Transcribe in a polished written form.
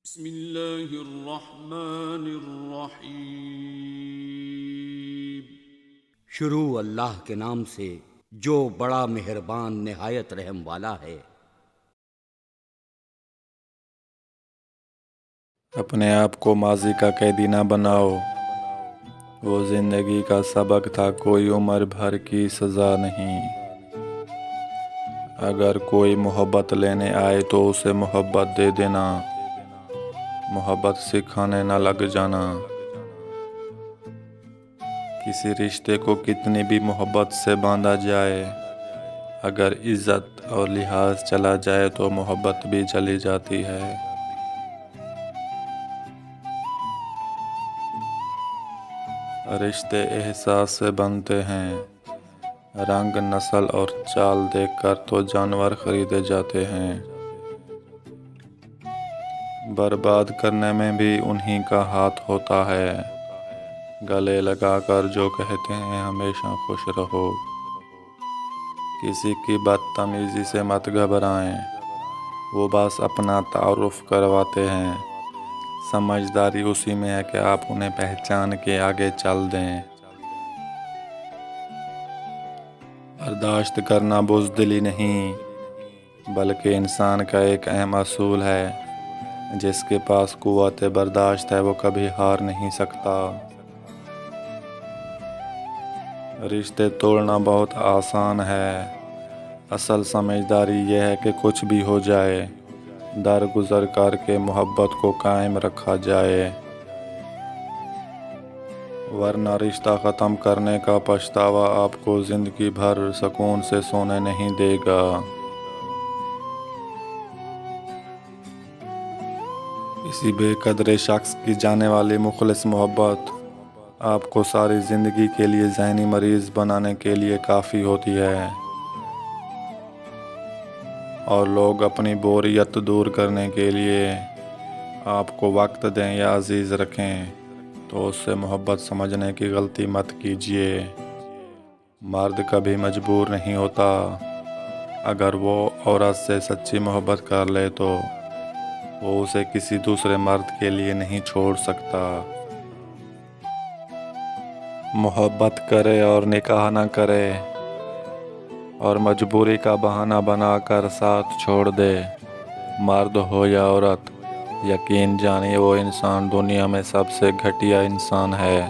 بسم اللہ الرحمن الرحیم۔ شروع اللہ کے نام سے جو بڑا مہربان نہایت رحم والا ہے۔ اپنے آپ کو ماضی کا قیدی نہ بناؤ، وہ زندگی کا سبق تھا، کوئی عمر بھر کی سزا نہیں۔ اگر کوئی محبت لینے آئے تو اسے محبت دے دینا، محبت سکھانے نہ لگ جانا۔ کسی رشتے کو کتنی بھی محبت سے باندھا جائے، اگر عزت اور لحاظ چلا جائے تو محبت بھی چلی جاتی ہے۔ رشتے احساس سے بنتے ہیں، رنگ، نسل اور چال دیکھ کر تو جانور خریدے جاتے ہیں۔ برباد کرنے میں بھی انہی کا ہاتھ ہوتا ہے، گلے لگا کر جو کہتے ہیں ہمیشہ خوش رہو۔ کسی کی بدتمیزی سے مت گھبرائیں، وہ بس اپنا تعارف کرواتے ہیں۔ سمجھداری اسی میں ہے کہ آپ انہیں پہچان کے آگے چل دیں۔ برداشت کرنا بزدلی نہیں، بلکہ انسان کا ایک اہم اصول ہے۔ جس کے پاس قوت برداشت ہے وہ کبھی ہار نہیں سکتا۔ رشتے توڑنا بہت آسان ہے، اصل سمجھداری یہ ہے کہ کچھ بھی ہو جائے، درگزر کر کے محبت کو قائم رکھا جائے، ورنہ رشتہ ختم کرنے کا پچھتاوا آپ کو زندگی بھر سکون سے سونے نہیں دے گا۔ کسی بے قدر شخص کی جانے والی مخلص محبت آپ کو ساری زندگی کے لیے ذہنی مریض بنانے کے لیے کافی ہوتی ہے، اور لوگ اپنی بوریت دور کرنے کے لیے آپ کو وقت دیں یا عزیز رکھیں تو اس سے محبت سمجھنے کی غلطی مت کیجیے۔ مرد کبھی مجبور نہیں ہوتا، اگر وہ عورت سے سچی محبت کر لے تو وہ اسے کسی دوسرے مرد کے لیے نہیں چھوڑ سکتا۔ محبت کرے اور نکاح نہ کرے اور مجبوری کا بہانہ بنا کر ساتھ چھوڑ دے، مرد ہو یا عورت، یقین جانیے وہ انسان دنیا میں سب سے گھٹیا انسان ہے۔